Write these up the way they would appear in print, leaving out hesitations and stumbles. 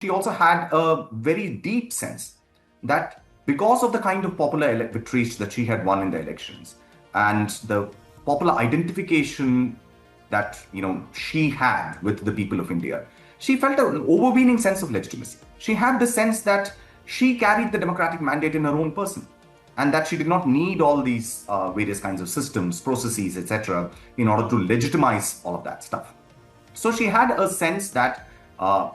she also had a very deep sense that because of the kind of popular victories that she had won in the elections and the popular identification that she had with the people of India, she felt an overweening sense of legitimacy. She had the sense that she carried the democratic mandate in her own person, and that she did not need all these various kinds of systems, processes, etc., in order to legitimize all of that stuff. So she had a sense that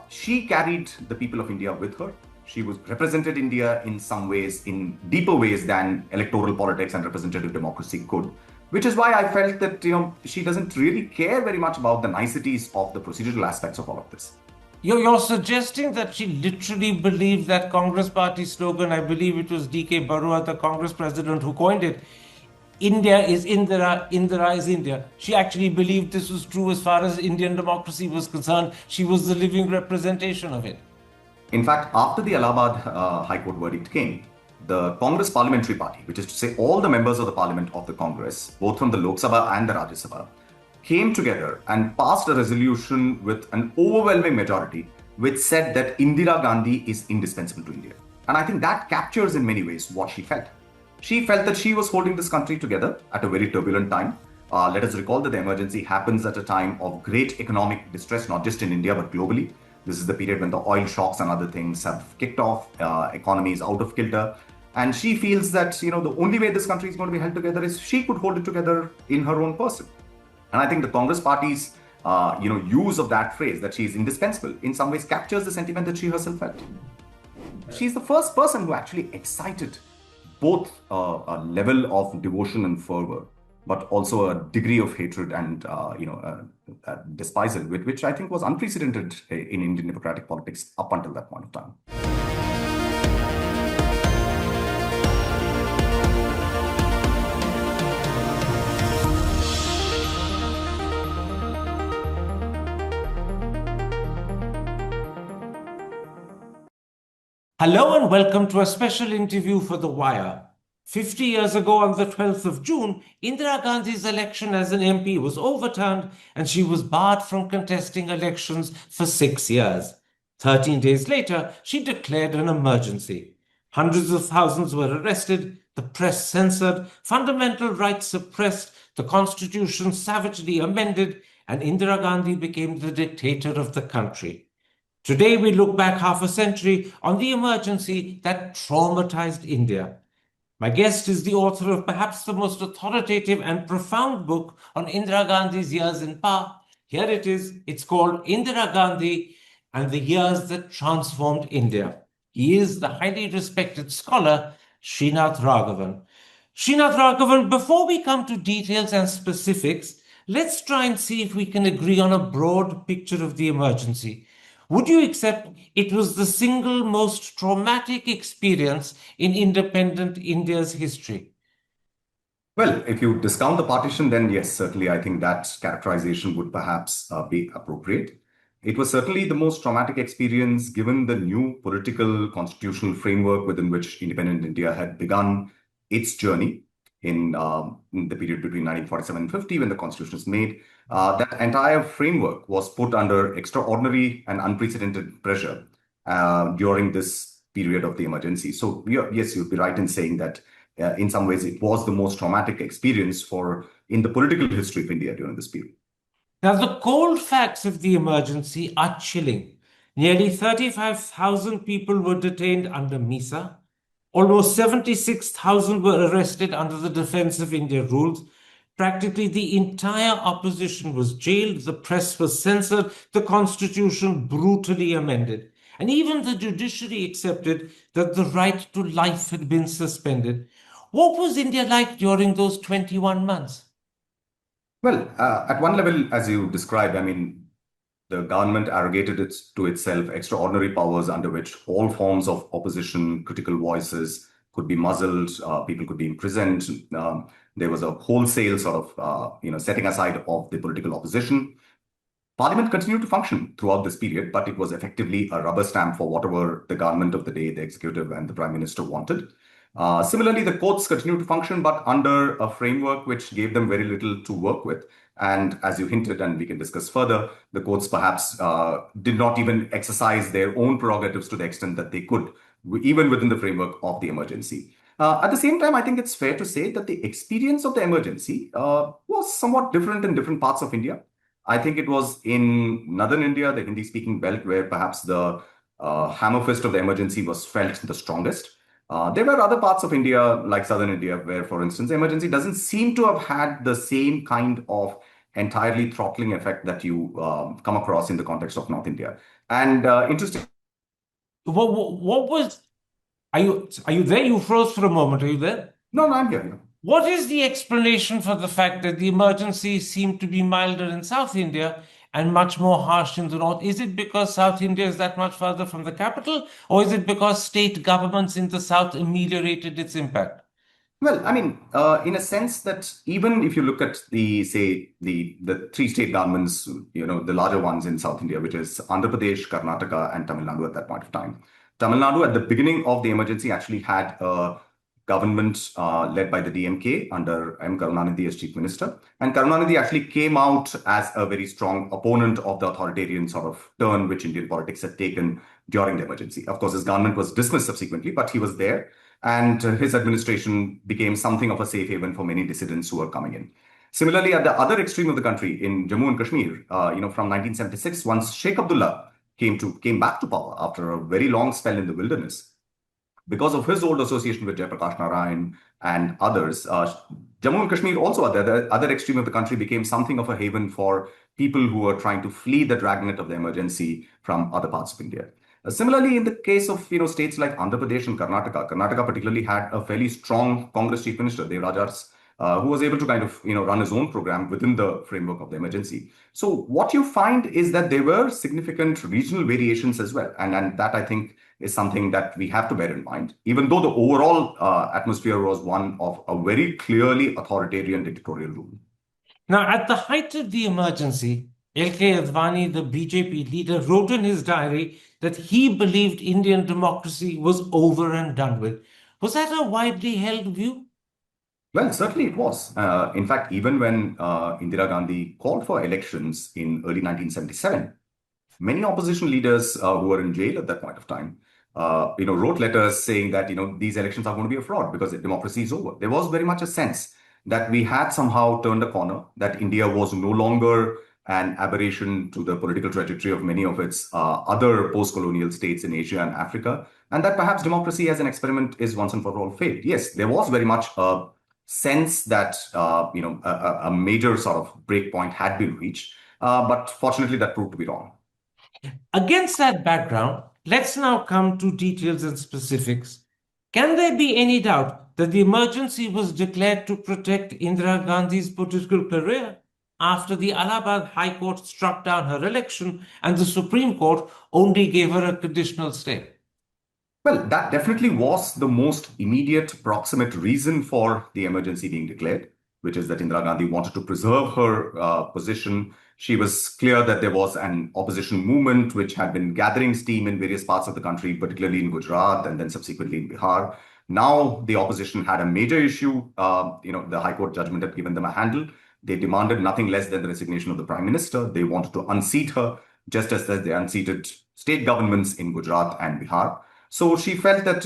she carried the people of India with her. She was represented India in some ways, in deeper ways than electoral politics and representative democracy could. Which is why I felt that she doesn't really care very much about the niceties of the procedural aspects of all of this. You're suggesting that she literally believed that Congress party slogan, I believe it was D.K. Barua, the Congress president, who coined it, India is Indira, Indira is India. She actually believed this was true as far as Indian democracy was concerned. She was the living representation of it. In fact, after the Allahabad High Court verdict came, the Congress Parliamentary Party, which is to say all the members of the Parliament of the Congress, both from the Lok Sabha and the Rajya Sabha, came together and passed a resolution with an overwhelming majority which said that Indira Gandhi is indispensable to India. And I think that captures in many ways what she felt. She felt that she was holding this country together at a very turbulent time. Let us recall that the emergency happens at a time of great economic distress, not just in India, but globally. This is the period when the oil shocks and other things have kicked off, economy is out of kilter. And she feels that, the only way this country is going to be held together is she could hold it together in her own person. And I think the Congress party's, use of that phrase, that she is indispensable, in some ways captures the sentiment that she herself felt. She's the first person who actually excited both a level of devotion and fervor, but also a degree of hatred and, despisal, which I think was unprecedented in Indian democratic politics up until that point of time. Hello and welcome to a special interview for The Wire. 50 years ago, on the 12th of June, Indira Gandhi's election as an MP was overturned and she was barred from contesting elections for 6 years. 13 days later, she declared an emergency. Hundreds of thousands were arrested, the press censored, fundamental rights suppressed, the constitution savagely amended, and Indira Gandhi became the dictator of the country. Today, we look back half a century on the emergency that traumatized India. My guest is the author of perhaps the most authoritative and profound book on Indira Gandhi's years in power. Here it is. It's called Indira Gandhi and the Years That Transformed India. He is the highly respected scholar, Srinath Raghavan. Srinath Raghavan, before we come to details and specifics, let's try and see if we can agree on a broad picture of the emergency. Would you accept it was the single most traumatic experience in independent India's history? Well, if you discount the partition, then yes, certainly I think that characterization would perhaps be appropriate. It was certainly the most traumatic experience given the new political constitutional framework within which independent India had begun its journey in the period between 1947 and 50 when the constitution was made. That entire framework was put under extraordinary and unprecedented pressure during this period of the emergency. So yes, you'd be right in saying that in some ways it was the most traumatic experience in the political history of India during this period. Now, the cold facts of the emergency are chilling. Nearly 35,000 people were detained under MISA. Almost 76,000 were arrested under the Defense of India rules. Practically the entire opposition was jailed, the press was censored, the constitution brutally amended. And even the judiciary accepted that the right to life had been suspended. What was India like during those 21 months? Well, at one level, as you described, I mean, the government arrogated to itself extraordinary powers under which all forms of opposition, critical voices could be muzzled, people could be imprisoned. There was a wholesale sort of, setting aside of the political opposition. Parliament continued to function throughout this period, but it was effectively a rubber stamp for whatever the government of the day, the executive and the prime minister wanted. Similarly, the courts continued to function, but under a framework which gave them very little to work with. And as you hinted, and we can discuss further, the courts perhaps did not even exercise their own prerogatives to the extent that they could, even within the framework of the emergency. At the same time, I think it's fair to say that the experience of the emergency was somewhat different in different parts of India. I think it was in northern India, the Hindi-speaking belt, where perhaps the hammer fist of the emergency was felt the strongest. There were other parts of India, like southern India, where, for instance, the emergency doesn't seem to have had the same kind of entirely throttling effect that you come across in the context of North India. And interesting. What was? Are you there? You froze for a moment. Are you there? No, I'm here. What is the explanation for the fact that the emergency seemed to be milder in South India and much more harsh in the north? Is it because South India is that much further from the capital, or is it because state governments in the south ameliorated its impact? Well, I mean, in a sense that even if you look at the three state governments, the larger ones in South India, which is Andhra Pradesh, Karnataka, and Tamil Nadu at that point of time. Tamil Nadu at the beginning of the emergency actually had a government led by the DMK under M. Karunanidhi as chief minister. And Karunanidhi actually came out as a very strong opponent of the authoritarian sort of turn which Indian politics had taken during the emergency. Of course, his government was dismissed subsequently, but he was there. And his administration became something of a safe haven for many dissidents who were coming in. Similarly, at the other extreme of the country, in Jammu and Kashmir, from 1976, once Sheikh Abdullah came back to power after a very long spell in the wilderness, because of his old association with Jayaprakash Narayan and others, Jammu and Kashmir also at the other extreme of the country became something of a haven for people who were trying to flee the dragnet of the emergency from other parts of India. Similarly, in the case of states like Andhra Pradesh and Karnataka, Karnataka particularly had a fairly strong Congress chief minister, Dev Rajars, who was able to kind of run his own program within the framework of the emergency. So what you find is that there were significant regional variations as well, and that I think is something that we have to bear in mind, even though the overall atmosphere was one of a very clearly authoritarian dictatorial rule. Now, at the height of the emergency, L.K. Advani, the BJP leader, wrote in his diary that he believed Indian democracy was over and done with. Was that a widely held view? Well, certainly it was. In fact, even when Indira Gandhi called for elections in early 1977, many opposition leaders who were in jail at that point of time, wrote letters saying that, these elections are going to be a fraud because democracy is over. There was very much a sense that we had somehow turned a corner, that India was no longer an aberration to the political trajectory of many of its other post-colonial states in Asia and Africa, and that perhaps democracy as an experiment is once and for all failed. Yes, there was very much a sense that, a major sort of break point had been reached, but fortunately that proved to be wrong. Against that background, let's now come to details and specifics. Can there be any doubt that the emergency was declared to protect Indira Gandhi's political career after the Allahabad High Court struck down her election and the Supreme Court only gave her a conditional stay? Well, that definitely was the most immediate, proximate reason for the emergency being declared, which is that Indira Gandhi wanted to preserve her position. She was clear that there was an opposition movement which had been gathering steam in various parts of the country, particularly in Gujarat and then subsequently in Bihar. Now the opposition had a major issue. The High Court judgment had given them a handle. They demanded nothing less than the resignation of the Prime Minister. They wanted to unseat her, just as they unseated state governments in Gujarat and Bihar. So she felt that,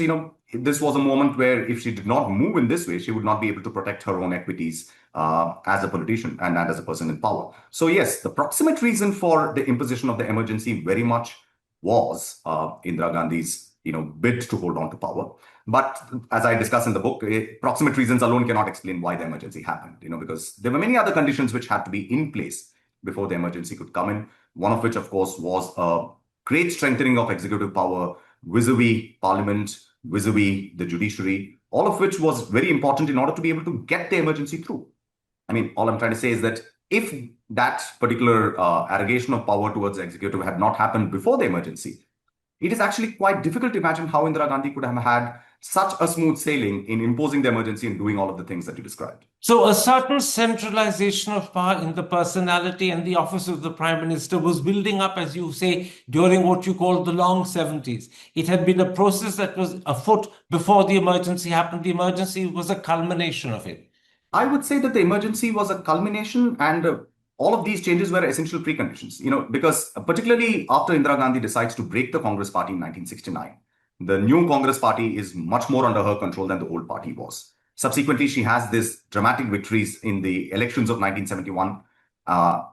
this was a moment where if she did not move in this way, she would not be able to protect her own equities as a politician and as a person in power. So yes, the proximate reason for the imposition of the emergency very much was Indira Gandhi's, bid to hold on to power. But as I discuss in the book, proximate reasons alone cannot explain why the emergency happened, because there were many other conditions which had to be in place before the emergency could come in. One of which, of course, was a great strengthening of executive power vis-a-vis parliament, vis-a-vis the judiciary, all of which was very important in order to be able to get the emergency through. I mean, all I'm trying to say is that if that particular arrogation of power towards the executive had not happened before the emergency, it is actually quite difficult to imagine how Indira Gandhi could have had such a smooth sailing in imposing the emergency and doing all of the things that you described. So a certain centralization of power in the personality and the office of the prime minister was building up, as you say, during what you call the long 70s. It had been a process that was afoot before the emergency happened. The emergency was a culmination of it. I would say that the emergency was a culmination, and all of these changes were essential preconditions. Because particularly after Indira Gandhi decides to break the Congress party in 1969, the new Congress party is much more under her control than the old party was. Subsequently, she has these dramatic victories in the elections of 1971.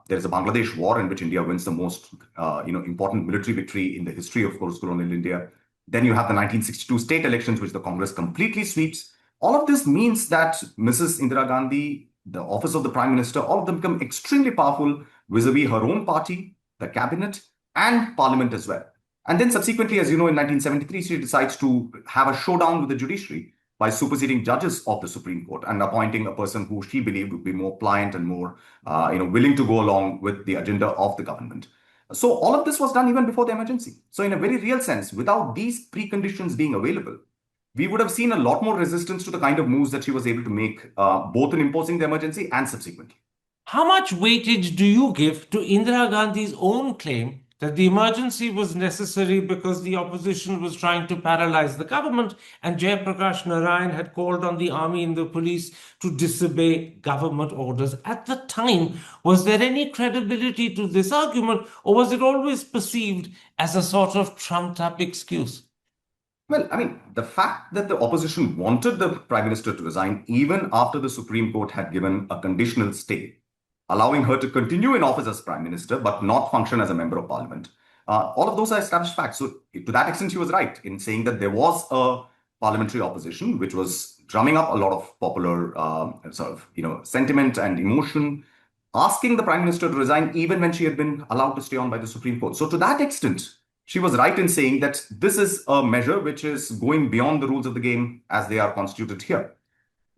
There is a Bangladesh war in which India wins the most important military victory in the history of post-colonial India. Then you have the 1962 state elections, which the Congress completely sweeps. All of this means that Mrs. Indira Gandhi, the office of the prime minister, all of them become extremely powerful vis-a-vis her own party, the cabinet, and parliament as well. And then subsequently, as you know, in 1973, she decides to have a showdown with the judiciary by superseding judges of the Supreme Court and appointing a person who she believed would be more pliant and more willing to go along with the agenda of the government. So all of this was done even before the emergency. So in a very real sense, without these preconditions being available, we would have seen a lot more resistance to the kind of moves that she was able to make, both in imposing the emergency and subsequently. How much weightage do you give to Indira Gandhi's own claim that the emergency was necessary because the opposition was trying to paralyze the government and Jayaprakash Narayan had called on the army and the police to disobey government orders? At the time, was there any credibility to this argument, or was it always perceived as a sort of trumped-up excuse? Well, I mean, the fact that the opposition wanted the prime minister to resign even after the Supreme Court had given a conditional stay, allowing her to continue in office as prime minister but not function as a member of parliament. All of those are established facts. So to that extent, she was right in saying that there was a parliamentary opposition which was drumming up a lot of popular sentiment and emotion, asking the prime minister to resign even when she had been allowed to stay on by the Supreme Court. So to that extent, she was right in saying that this is a measure which is going beyond the rules of the game as they are constituted here.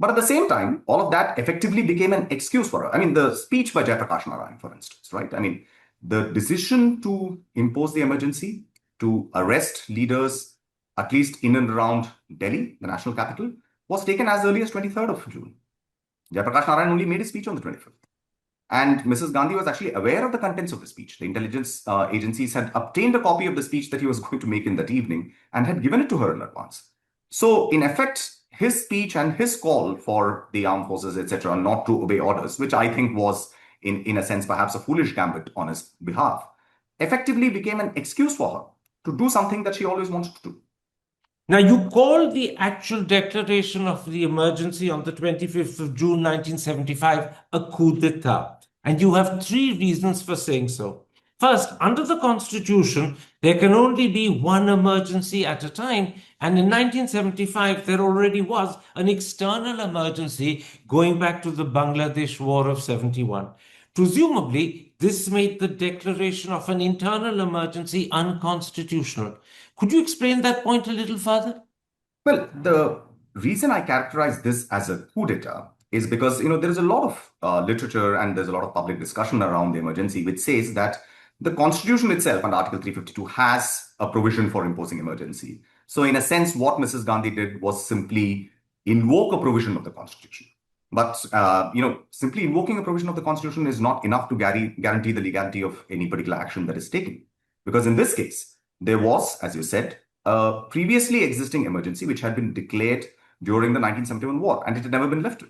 But at the same time, all of that effectively became an excuse for her. I mean, the speech by Jayaprakash Narayan, for instance, right? I mean, the decision to impose the emergency, to arrest leaders, at least in and around Delhi, the national capital, was taken as early as 23rd of June. Jayaprakash Narayan only made a speech on the 25th. And Mrs. Gandhi was actually aware of the contents of the speech. The intelligence agencies had obtained a copy of the speech that he was going to make in that evening and had given it to her in advance. So, in effect, his speech and his call for the armed forces, etc., not to obey orders, which I think was, in a sense, perhaps a foolish gambit on his behalf, effectively became an excuse for her to do something that she always wanted to do. Now, you call the actual declaration of the emergency on the 25th of June 1975 a coup d'etat, and you have three reasons for saying so. First, under the Constitution, there can only be one emergency at a time, and in 1975, there already was an external emergency going back to the Bangladesh War of 71. Presumably, this made the declaration of an internal emergency unconstitutional. Could you explain that point a little further? Well, the reason I characterize this as a coup d'etat is because, there is a lot of literature and there's a lot of public discussion around the emergency, which says that the Constitution itself and Article 352 has a provision for imposing emergency. So in a sense, what Mrs. Gandhi did was simply invoke a provision of the Constitution. But, simply invoking a provision of the Constitution is not enough to guarantee the legality of any particular action that is taken. Because in this case, there was, as you said, a previously existing emergency which had been declared during the 1971 war, and it had never been lifted.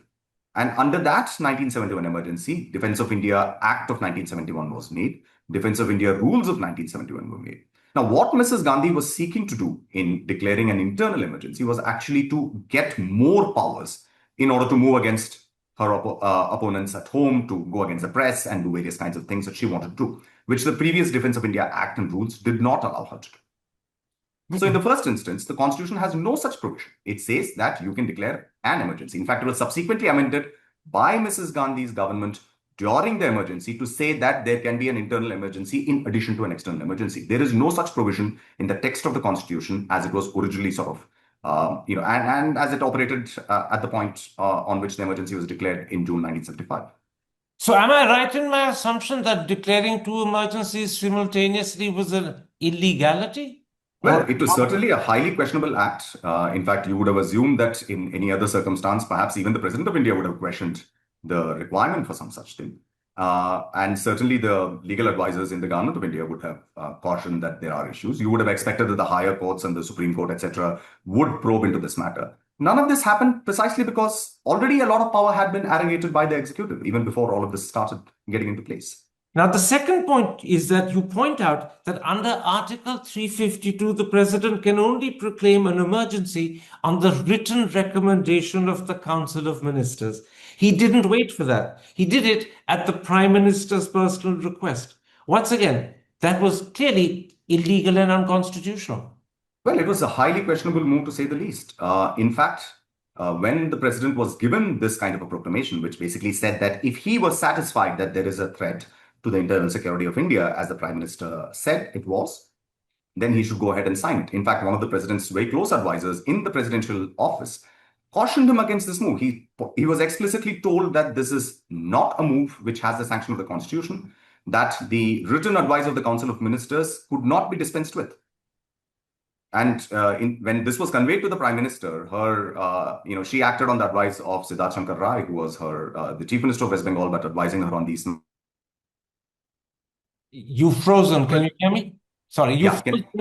And under that 1971 emergency, Defense of India Act of 1971 was made. Defense of India rules of 1971 were made. Now, what Mrs. Gandhi was seeking to do in declaring an internal emergency was actually to get more powers in order to move against her opponents at home, to go against the press and do various kinds of things that she wanted to do, which the previous Defense of India Act and rules did not allow her to do. So in the first instance, the Constitution has no such provision. It says that you can declare an emergency. In fact, it was subsequently amended by Mrs. Gandhi's government during the emergency to say that there can be an internal emergency in addition to an external emergency. There is no such provision in the text of the Constitution as it was originally sort of and as it operated at the point on which the emergency was declared in June 1975. So am I right in my assumption that declaring two emergencies simultaneously was an illegality? Well, it was certainly a highly questionable act. In fact, you would have assumed that in any other circumstance, perhaps even the President of India would have questioned the requirement for some such thing. And certainly the legal advisors in the government of India would have cautioned that there are issues. You would have expected that the higher courts and the Supreme Court, etc., would probe into this matter. None of this happened precisely because already a lot of power had been arrogated by the executive, even before all of this started getting into place. Now, the second point is that you point out that under Article 352, the president can only proclaim an emergency on the written recommendation of the Council of Ministers. He didn't wait for that. He did it at the Prime Minister's personal request. Once again, that was clearly illegal and unconstitutional. Well, it was a highly questionable move to say the least. In fact, when the president was given this kind of a proclamation, which basically said that if he was satisfied that there is a threat to the internal security of India, as the Prime Minister said it was, then he should go ahead and sign it. In fact, one of the president's very close advisors in the presidential office cautioned him against this move. He was explicitly told that this is not a move which has the sanction of the Constitution, that the written advice of the Council of Ministers could not be dispensed with. And when this was conveyed to the Prime Minister, she acted on the advice of Siddharth Shankar Rai, who was the Chief Minister of West Bengal, but advising her on these. You've frozen. Can you hear me? Sorry, you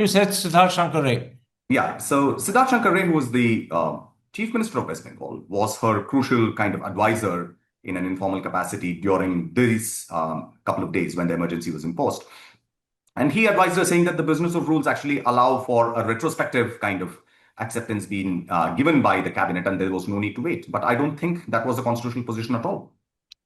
said Siddharth Shankar Rai. Yeah, so Siddharth Shankar Rai, who was the Chief Minister of West Bengal, was her crucial kind of advisor in an informal capacity during these couple of days when the emergency was imposed. And he advised her, saying that the business of rules actually allow for a retrospective kind of acceptance being given by the cabinet, and there was no need to wait. But I don't think that was a constitutional position at all.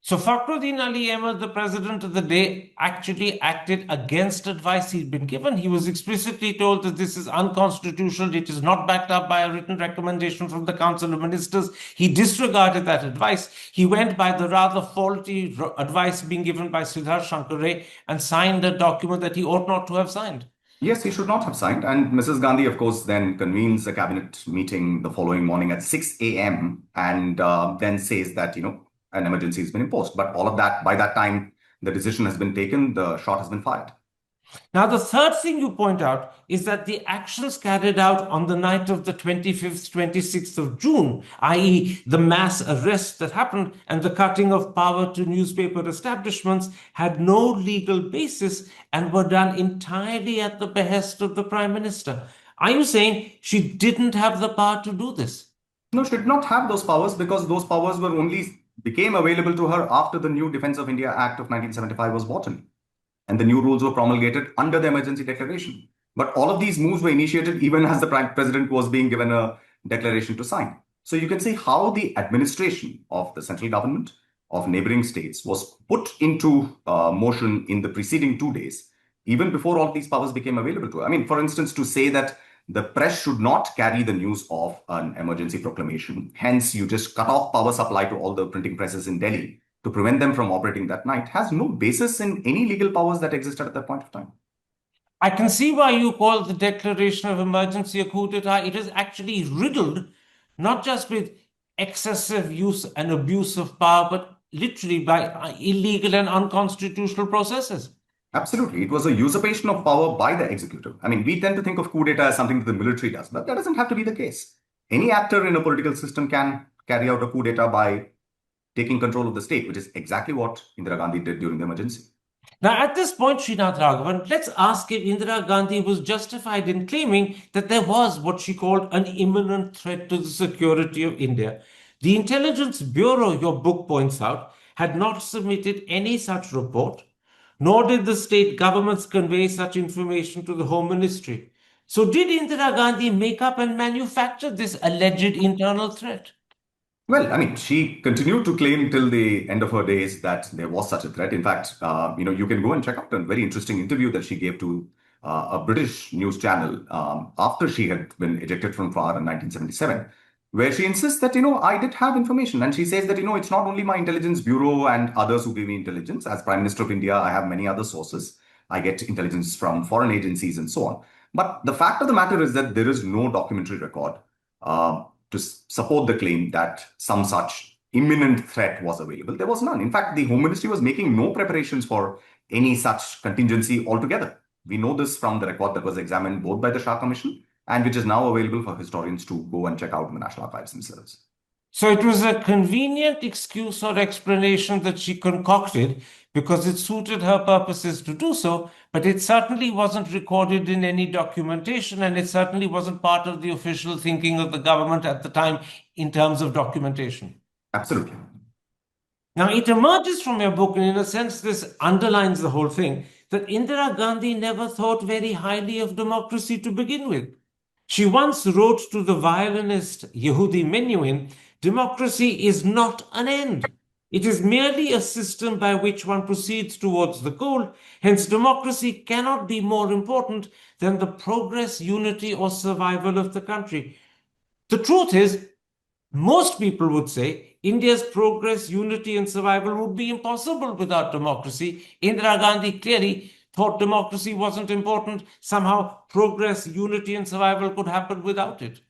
So Fakhruddin Ali Ahmed, the president of the day, actually acted against advice he'd been given. He was explicitly told that this is unconstitutional. It is not backed up by a written recommendation from the Council of Ministers. He disregarded that advice. He went by the rather faulty advice being given by Siddharth Shankar Rai and signed a document that he ought not to have signed. Yes, he should not have signed. And Mrs. Gandhi, of course, then convenes a cabinet meeting the following morning at 6 a.m. and then says that, an emergency has been imposed. But all of that, by that time, the decision has been taken, the shot has been fired. Now, the third thing you point out is that the actions carried out on the night of the 25th, 26th of June, i.e. the mass arrests that happened and the cutting of power to newspaper establishments, had no legal basis and were done entirely at the behest of the Prime Minister. Are you saying she didn't have the power to do this? No, she did not have those powers because those powers became available to her after the new Defense of India Act of 1975 was brought in. And the new rules were promulgated under the emergency declaration. But all of these moves were initiated even as the president was being given a declaration to sign. So you can see how the administration of the central government of neighboring states was put into motion in the preceding 2 days, even before all of these powers became available to her. I mean, for instance, to say that the press should not carry the news of an emergency proclamation. Hence, you just cut off power supply to all the printing presses in Delhi to prevent them from operating that night has no basis in any legal powers that existed at that point of time. I can see why you call the declaration of emergency a coup d'etat. It is actually riddled, not just with excessive use and abuse of power, but literally by illegal and unconstitutional processes. Absolutely. It was a usurpation of power by the executive. I mean, we tend to think of coup d'etat as something that the military does, but that doesn't have to be the case. Any actor in a political system can carry out a coup d'etat by taking control of the state, which is exactly what Indira Gandhi did during the emergency. Now, at this point, Srinath Raghavan, let's ask if Indira Gandhi was justified in claiming that there was what she called an imminent threat to the security of India. The Intelligence Bureau, your book points out, had not submitted any such report, nor did the state governments convey such information to the Home Ministry. So did Indira Gandhi make up and manufacture this alleged internal threat? Well, I mean, she continued to claim till the end of her days that there was such a threat. In fact, you can go and check out a very interesting interview that she gave to a British news channel after she had been ejected from power in 1977, where she insists that, I did have information. And she says that, it's not only my intelligence bureau and others who give me intelligence. As Prime Minister of India, I have many other sources. I get intelligence from foreign agencies and so on. But the fact of the matter is that there is no documentary record to support the claim that some such imminent threat was available. There was none. In fact, the Home Ministry was making no preparations for any such contingency altogether. We know this from the record that was examined both by the Shah Commission and which is now available for historians to go and check out in the National Archives themselves. So it was a convenient excuse or explanation that she concocted because it suited her purposes to do so, but it certainly wasn't recorded in any documentation, and it certainly wasn't part of the official thinking of the government at the time in terms of documentation. Absolutely. Now, it emerges from your book, and in a sense, this underlines the whole thing, that Indira Gandhi never thought very highly of democracy to begin with. She once wrote to the violinist Yehudi Menuhin, democracy is not an end. It is merely a system by which one proceeds towards the goal. Hence, democracy cannot be more important than the progress, unity, or survival of the country. The truth is, most people would say India's progress, unity, and survival would be impossible without democracy. Indira Gandhi clearly thought democracy wasn't important. Somehow, progress, unity, and survival could happen without it.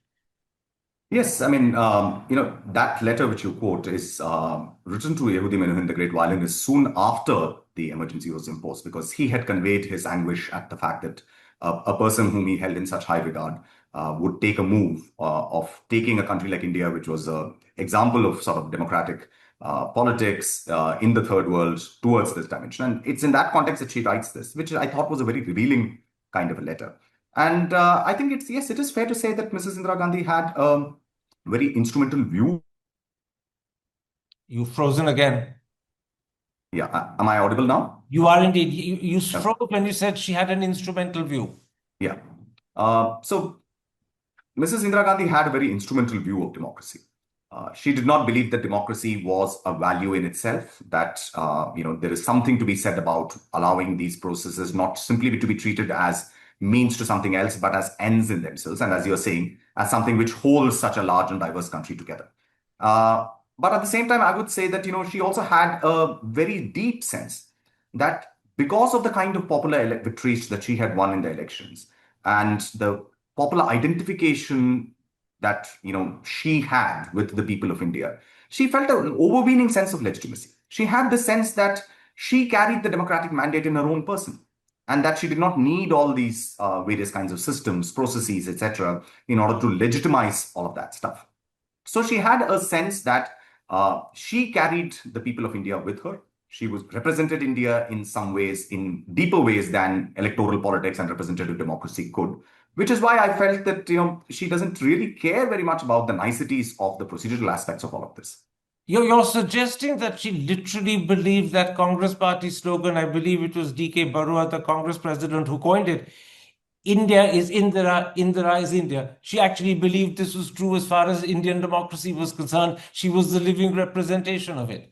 Yes, I mean, that letter which you quote is written to Yehudi Menuhin, the great violinist, soon after the emergency was imposed, because he had conveyed his anguish at the fact that a person whom he held in such high regard would take a move of taking a country like India, which was an example of sort of democratic politics in the third world, towards this dimension. And it's in that context that she writes this, which I thought was a very revealing kind of a letter. And I think it is fair to say that Mrs. Indira Gandhi had very instrumental view. You've frozen again. Yeah, am I audible now? You are indeed. You froze when you said she had an instrumental view. Yeah. So Mrs. Indira Gandhi had a very instrumental view of democracy. She did not believe that democracy was a value in itself, that there is something to be said about allowing these processes not simply to be treated as means to something else, but as ends in themselves. And as you're saying, as something which holds such a large and diverse country together. But at the same time, I would say that, she also had a very deep sense that because of the kind of popular victories that she had won in the elections and the popular identification that, she had with the people of India, she felt an overweening sense of legitimacy. She had the sense that she carried the democratic mandate in her own person, and that she did not need all these various kinds of systems, processes, etc., in order to legitimize all of that stuff. So she had a sense that she carried the people of India with her. She was represented India in some ways, in deeper ways than electoral politics and representative democracy could, which is why I felt that she doesn't really care very much about the niceties of the procedural aspects of all of this. You're suggesting that she literally believed that Congress party slogan, I believe it was D.K. Barua, the Congress president, who coined it, India is Indira, Indira is India. She actually believed this was true as far as Indian democracy was concerned. She was the living representation of it.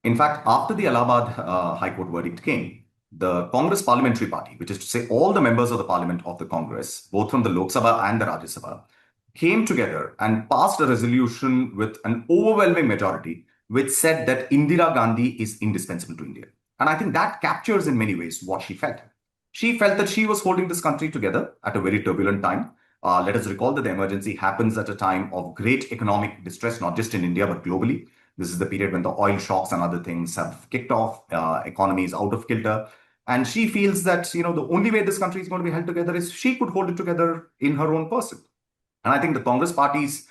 In fact, after the Allahabad High Court verdict came, the Congress Parliamentary Party, which is to say all the members of the Parliament of the Congress, both from the Lok Sabha and the Rajya Sabha, came together and passed a resolution with an overwhelming majority which said that Indira Gandhi is indispensable to India. And I think that captures in many ways what she felt. She felt that she was holding this country together at a very turbulent time. Let us recall that the emergency happens at a time of great economic distress, not just in India, but globally. This is the period when the oil shocks and other things have kicked off, economy is out of kilter. And she feels that, the only way this country is going to be held together is she could hold it together in her own person. And I think the Congress party's,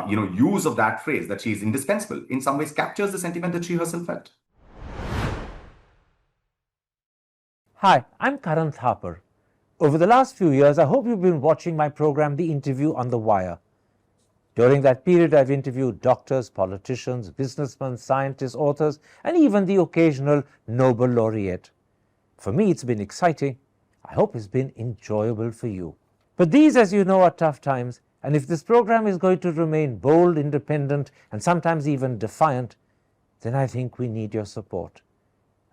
use of that phrase, that she is indispensable, in some ways captures the sentiment that she herself felt. Hi, I'm Karan Thapar. Over the last few years, I hope you've been watching my program, The Interview on the Wire. During that period, I've interviewed doctors, politicians, businessmen, scientists, authors, and even the occasional Nobel laureate. For me, it's been exciting. I hope it's been enjoyable for you. But these, as you know, are tough times, and if this program is going to remain bold, independent, and sometimes even defiant, then I think we need your support.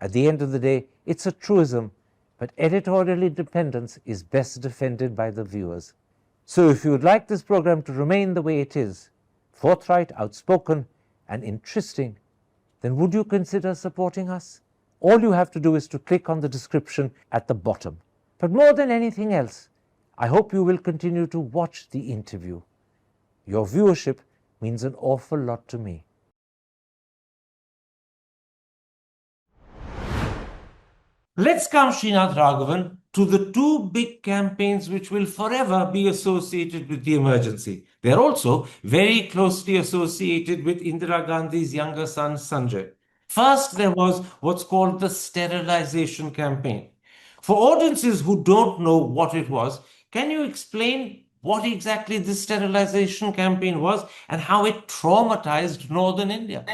At the end of the day, it's a truism, but editorial independence is best defended by the viewers. So if you would like this program to remain the way it is, forthright, outspoken, and interesting, then would you consider supporting us? All you have to do is to click on the description at the bottom. But more than anything else, I hope you will continue to watch The Interview. Your viewership means an awful lot to me. Let's come, Srinath Raghavan, to the two big campaigns which will forever be associated with the emergency. They're also very closely associated with Indira Gandhi's younger son, Sanjay. First, there was what's called the sterilization campaign. For audiences who don't know what it was, can you explain what exactly this sterilization campaign was and how it traumatized northern India?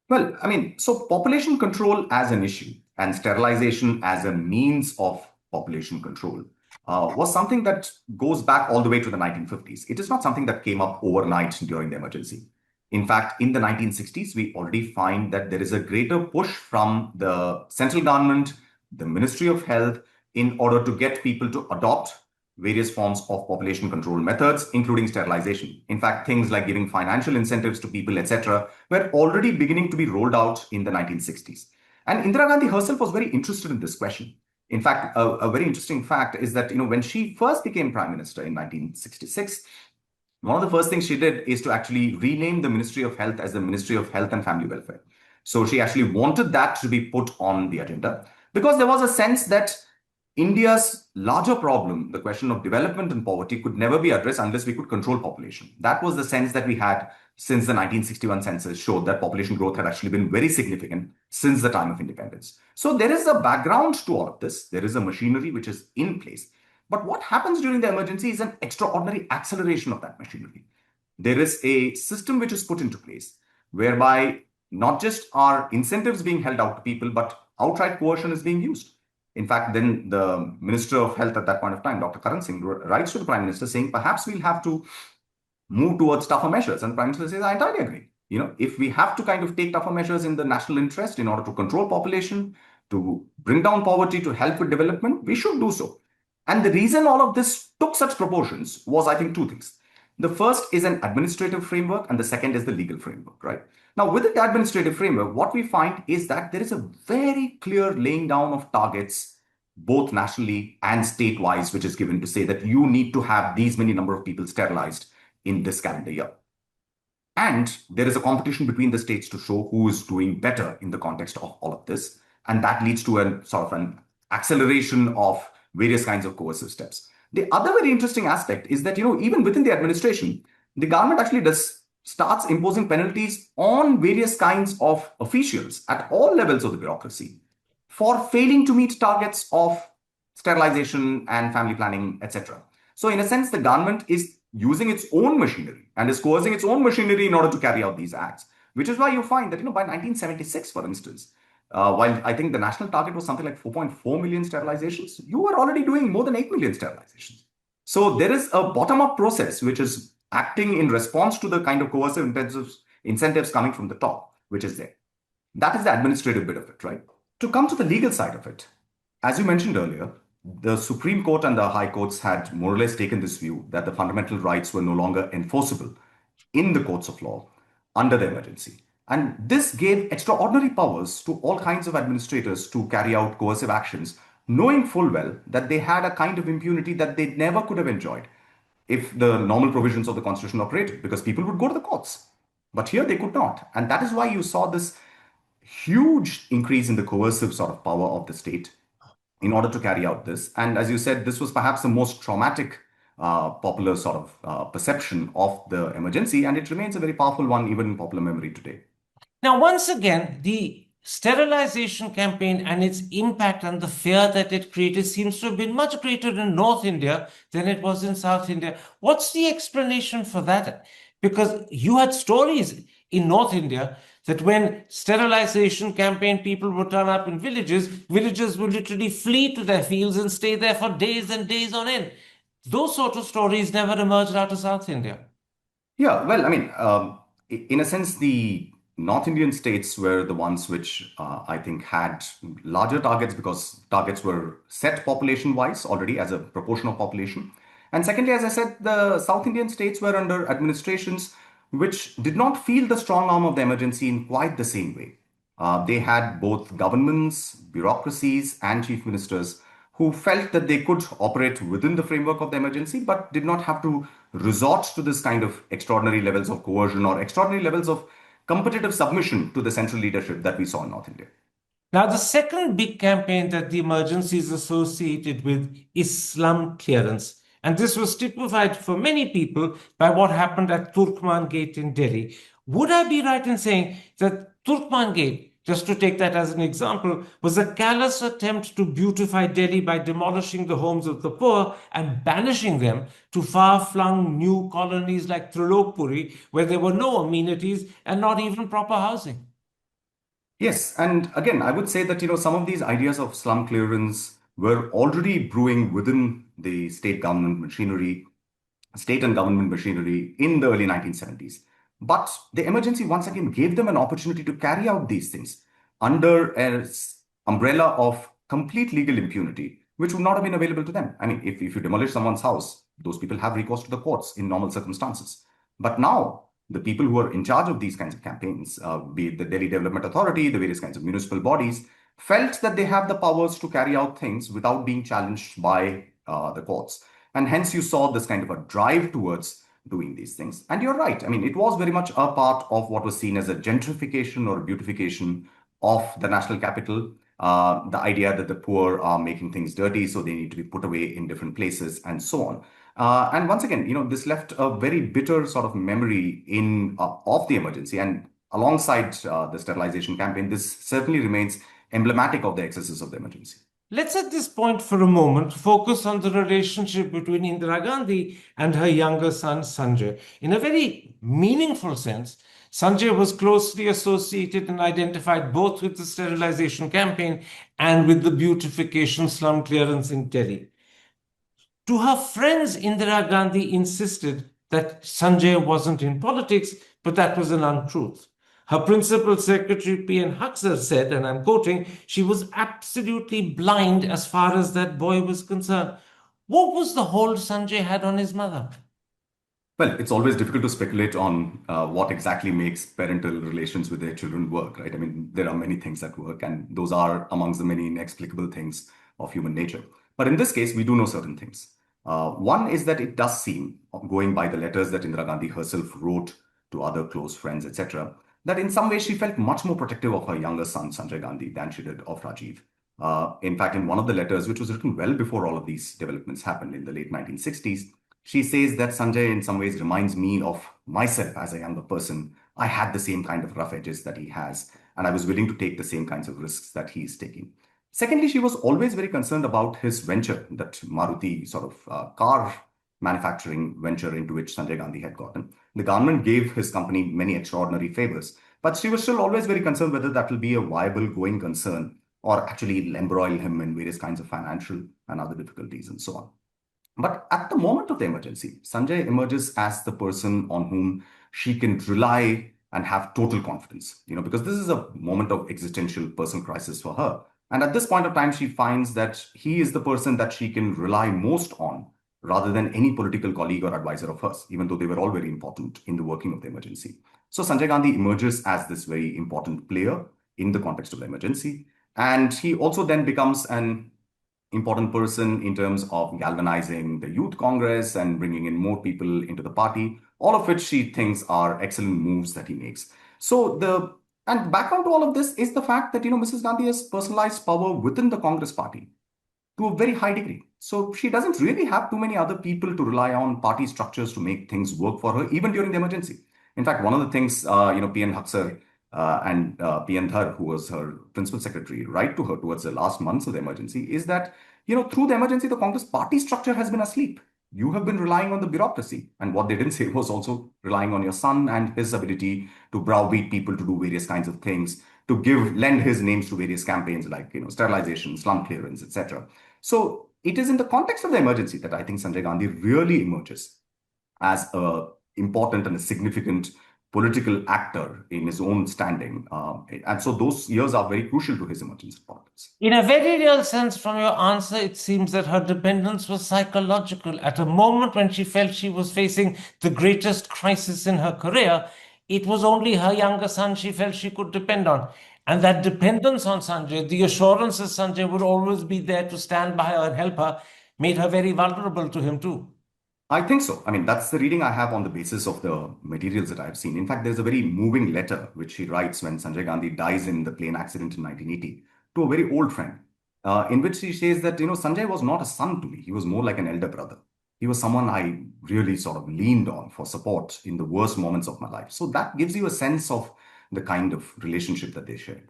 Well, I mean, so population control as an issue and sterilization as a means of population control was something that goes back all the way to the 1950s. It is not something that came up overnight during the emergency. In fact, in the 1960s, we already find that there is a greater push from the central government, the Ministry of Health, in order to get people to adopt various forms of population control methods, including sterilization. In fact, things like giving financial incentives to people, etc., were already beginning to be rolled out in the 1960s. And Indira Gandhi herself was very interested in this question. In fact, a very interesting fact is that when she first became prime minister in 1966, one of the first things she did is to actually rename the Ministry of Health as the Ministry of Health and Family Welfare. So she actually wanted that to be put on the agenda because there was a sense that India's larger problem, the question of development and poverty, could never be addressed unless we could control population. That was the sense that we had since the 1961 census showed that population growth had actually been very significant since the time of independence. So there is a background to all of this. There is a machinery which is in place. But what happens during the emergency is an extraordinary acceleration of that machinery. There is a system which is put into place whereby not just are incentives being held out to people, but outright coercion is being used. In fact, then the Minister of Health at that point of time, Dr. Karan Singh, writes to the Prime Minister saying, perhaps we'll have to move towards tougher measures. And the Prime Minister says, I entirely agree. If we have to kind of take tougher measures in the national interest in order to control population, to bring down poverty, to help with development, we should do so. And the reason all of this took such proportions was, I think, two things. The first is an administrative framework, and the second is the legal framework, right? Now, within the administrative framework, what we find is that there is a very clear laying down of targets, both nationally and state-wise, which is given to say that you need to have these many number of people sterilized in this calendar year. And there is a competition between the states to show who is doing better in the context of all of this. And that leads to a sort of an acceleration of various kinds of coercive steps. The other very interesting aspect is that, even within the administration, the government actually starts imposing penalties on various kinds of officials at all levels of the bureaucracy for failing to meet targets of sterilization and family planning, etc. So in a sense, the government is using its own machinery and is coercing its own machinery in order to carry out these acts, which is why you find that, by 1976, for instance, while I think the national target was something like 4.4 million sterilizations, you were already doing more than 8 million sterilizations. So there is a bottom-up process which is acting in response to the kind of coercive incentives coming from the top, which is there. That is the administrative bit of it, right? To come to the legal side of it, as you mentioned earlier, the Supreme Court and the High Courts had more or less taken this view that the fundamental rights were no longer enforceable in the courts of law under the emergency. And this gave extraordinary powers to all kinds of administrators to carry out coercive actions, knowing full well that they had a kind of impunity that they never could have enjoyed if the normal provisions of the Constitution operated, because people would go to the courts. But here they could not. And that is why you saw this huge increase in the coercive sort of power of the state in order to carry out this. And as you said, this was perhaps the most traumatic popular sort of perception of the emergency, and it remains a very powerful one even in popular memory today. Now, once again, the sterilization campaign and its impact and the fear that it created seems to have been much greater in North India than it was in South India. What's the explanation for that? Because you had stories in North India that when sterilization campaign people would turn up in villages, villagers would literally flee to their fields and stay there for days and days on end. Those sort of stories never emerged out of South India. Yeah, well, I mean, in a sense, the North Indian states were the ones which I think had larger targets because targets were set population-wise already as a proportion of population. And secondly, as I said, the South Indian states were under administrations which did not feel the strong arm of the emergency in quite the same way. They had both governments, bureaucracies, and chief ministers who felt that they could operate within the framework of the emergency, but did not have to resort to this kind of extraordinary levels of coercion or extraordinary levels of competitive submission to the central leadership that we saw in North India. Now, the second big campaign that the emergency is associated with is slum clearance. And this was typified for many people by what happened at Turkman Gate in Delhi. Would I be right in saying that Turkman Gate, just to take that as an example, was a callous attempt to beautify Delhi by demolishing the homes of the poor and banishing them to far-flung new colonies like Trilokpuri, where there were no amenities and not even proper housing? Yes, and again, I would say that some of these ideas of slum clearance were already brewing within the state and government machinery in the early 1970s. But the emergency once again gave them an opportunity to carry out these things under an umbrella of complete legal impunity, which would not have been available to them. I mean, if you demolish someone's house, those people have recourse to the courts in normal circumstances. But now, the people who are in charge of these kinds of campaigns, be it the Delhi Development Authority, the various kinds of municipal bodies, felt that they have the powers to carry out things without being challenged by the courts. And hence you saw this kind of a drive towards doing these things. And you're right. I mean, it was very much a part of what was seen as a gentrification or beautification of the national capital. The idea that the poor are making things dirty, so they need to be put away in different places and so on. And once again, this left a very bitter sort of memory of the emergency. And alongside the sterilization campaign, this certainly remains emblematic of the excesses of the emergency. Let's at this point for a moment focus on the relationship between Indira Gandhi and her younger son Sanjay. In a very meaningful sense, Sanjay was closely associated and identified both with the sterilization campaign and with the beautification slum clearance in Delhi. To her friends, Indira Gandhi insisted that Sanjay wasn't in politics, but that was an untruth. Her principal secretary, P.N. Huxer, said, and I'm quoting, she was absolutely blind as far as that boy was concerned. What was the hold Sanjay had on his mother? Well, it's always difficult to speculate on what exactly makes parental relations with their children work, right? I mean, there are many things that work, and those are amongst the many inexplicable things of human nature. But in this case, we do know certain things. One is that it does seem, going by the letters that Indira Gandhi herself wrote to other close friends, etc., that in some ways she felt much more protective of her younger son, Sanjay Gandhi, than she did of Rajiv. In fact, in one of the letters, which was written well before all of these developments happened in the late 1960s, she says that Sanjay in some ways reminds me of myself as a younger person. I had the same kind of rough edges that he has, and I was willing to take the same kinds of risks that he is taking. Secondly, she was always very concerned about his venture, that Maruti sort of car manufacturing venture into which Sanjay Gandhi had gotten. The government gave his company many extraordinary favors, but she was still always very concerned whether that will be a viable going concern or actually embroil him in various kinds of financial and other difficulties and so on. But at the moment of the emergency, Sanjay emerges as the person on whom she can rely and have total confidence, because this is a moment of existential personal crisis for her. And at this point of time, she finds that he is the person that she can rely most on rather than any political colleague or advisor of hers, even though they were all very important in the working of the emergency. So Sanjay Gandhi emerges as this very important player in the context of the emergency. And he also then becomes an important person in terms of galvanizing the youth congress and bringing in more people into the party, all of which she thinks are excellent moves that he makes. And background to all of this is the fact that, Mrs. Gandhi has personalized power within the Congress party to a very high degree. So she doesn't really have too many other people to rely on party structures to make things work for her, even during the emergency. In fact, one of the things, P.N. Huxer and P.N. Dhar, who was her principal secretary, write to her towards the last months of the emergency is that, through the emergency, the Congress party structure has been asleep. You have been relying on the bureaucracy. And what they didn't say was also relying on your son and his ability to browbeat people to do various kinds of things, to lend his names to various campaigns like, sterilization, slum clearance, etc. So it is in the context of the emergency that I think Sanjay Gandhi really emerges as a important and a significant political actor in his own standing. And so those years are very crucial to his emergence in politics. In a very real sense, from your answer, it seems that her dependence was psychological. At a moment when she felt she was facing the greatest crisis in her career, it was only her younger son she felt she could depend on. And that dependence on Sanjay, the assurance that Sanjay would always be there to stand by her and help her, made her very vulnerable to him too. I think so. I mean, that's the reading I have on the basis of the materials that I've seen. In fact, there's a very moving letter which she writes when Sanjay Gandhi dies in the plane accident in 1980. to a very old friend, in which she says that, Sanjay was not a son to me. He was more like an elder brother. He was someone I really sort of leaned on for support in the worst moments of my life. So that gives you a sense of the kind of relationship that they shared.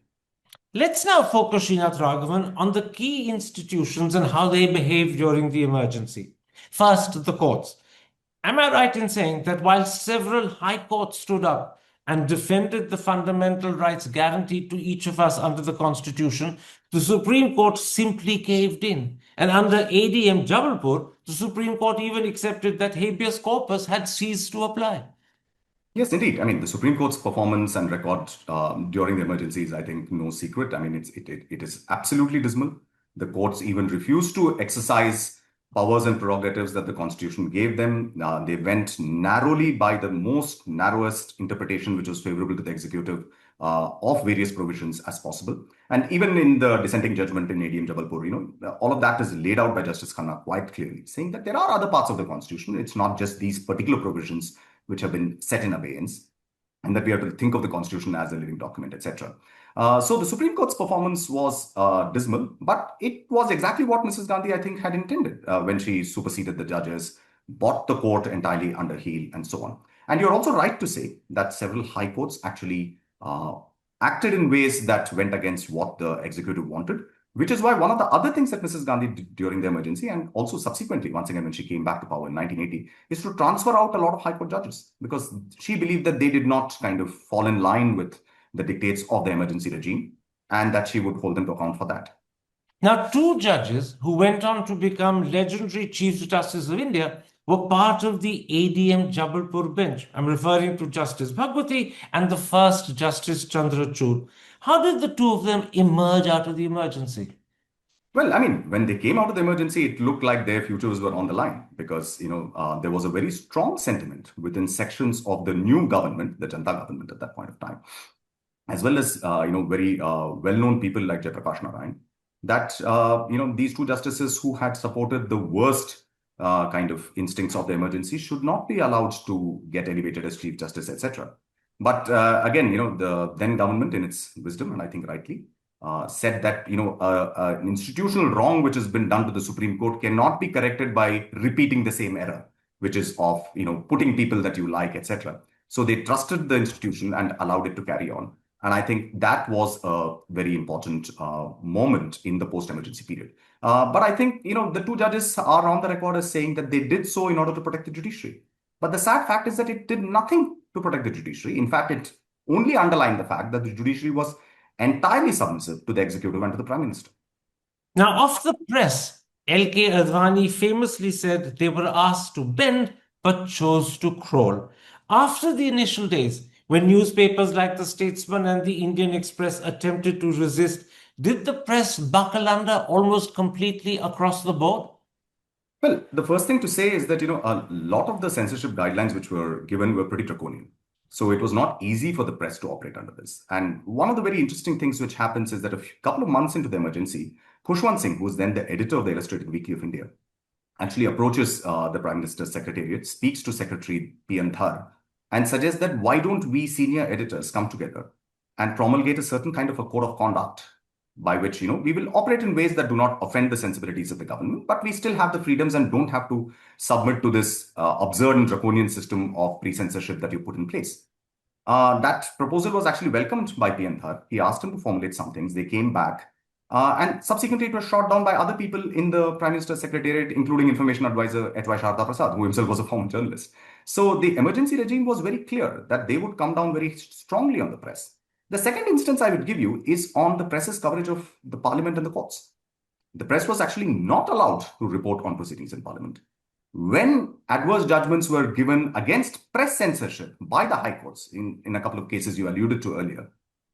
Let's now focus, Srinath Raghavan, on the key institutions and how they behaved during the emergency. First, the courts. Am I right in saying that while several high courts stood up and defended the fundamental rights guaranteed to each of us under the Constitution, the Supreme Court simply caved in? And under ADM Jabalpur, the Supreme Court even accepted that habeas corpus had ceased to apply. Yes, indeed. I mean, the Supreme Court's performance and record during the emergency is, I think, no secret. I mean, it is absolutely dismal. The courts even refused to exercise powers and prerogatives that the Constitution gave them. They went narrowly by the most narrowest interpretation, which was favorable to the executive of various provisions as possible. And even in the dissenting judgment in ADM Jabalpur, all of that is laid out by Justice Khanna quite clearly, saying that there are other parts of the Constitution. It's not just these particular provisions which have been set in abeyance, and that we have to think of the Constitution as a living document, etc. So the Supreme Court's performance was dismal, but it was exactly what Mrs. Gandhi, I think, had intended when she superseded the judges, brought the court entirely under heel, and so on. And you're also right to say that several high courts actually acted in ways that went against what the executive wanted, which is why one of the other things that Mrs. Gandhi did during the emergency, and also subsequently, once again, when she came back to power in 1980, is to transfer out a lot of high court judges, because she believed that they did not kind of fall in line with the dictates of the emergency regime, and that she would hold them to account for that. Now, two judges who went on to become legendary Chief Justice of India were part of the ADM Jabalpur bench. I'm referring to Justice Bhagwati and the first Justice Chandrachure. How did the two of them emerge out of the emergency? Well, I mean, when they came out of the emergency, it looked like their futures were on the line, because, there was a very strong sentiment within sections of the new government, the Janata government at that point of time, as well as, very well-known people like Jayaprakash Narayan, that, these two justices who had supported the worst kind of instincts of the emergency should not be allowed to get elevated as Chief Justice, etc. But again, the then government, in its wisdom, and I think rightly, said that, an institutional wrong which has been done to the Supreme Court cannot be corrected by repeating the same error, which is of, putting people that you like, etc. So they trusted the institution and allowed it to carry on. And I think that was a very important moment in the post-emergency period. But I think, the two judges are on the record as saying that they did so in order to protect the judiciary. But the sad fact is that it did nothing to protect the judiciary. In fact, it only underlined the fact that the judiciary was entirely submissive to the executive and to the prime minister. Now, off the press, L.K. Advani famously said they were asked to bend but chose to crawl. After the initial days, when newspapers like The Statesman and the Indian Express attempted to resist, did the press buckle under almost completely across the board? Well, the first thing to say is that, a lot of the censorship guidelines which were given were pretty draconian. So it was not easy for the press to operate under this. And one of the very interesting things which happens is that a couple of months into the emergency, Khushwant Singh, who was then the editor of the Illustrated Weekly of India, actually approaches the Prime Minister's secretariat, speaks to Secretary P.N. Dhar, and suggests that why don't we senior editors come together and promulgate a certain kind of a code of conduct by which, we will operate in ways that do not offend the sensibilities of the government, but we still have the freedoms and don't have to submit to this absurd and draconian system of pre-censorship that you put in place. That proposal was actually welcomed by P.N. Dhar. He asked him to formulate some things. They came back. And subsequently, it was shot down by other people in the Prime Minister's Secretariat, including Information Advisor H.Y. Sharda Prasad, who himself was a former journalist. So the emergency regime was very clear that they would come down very strongly on the press. The second instance I would give you is on the press's coverage of the parliament and the courts. The press was actually not allowed to report on proceedings in parliament. When adverse judgments were given against press censorship by the high courts, in a couple of cases you alluded to earlier,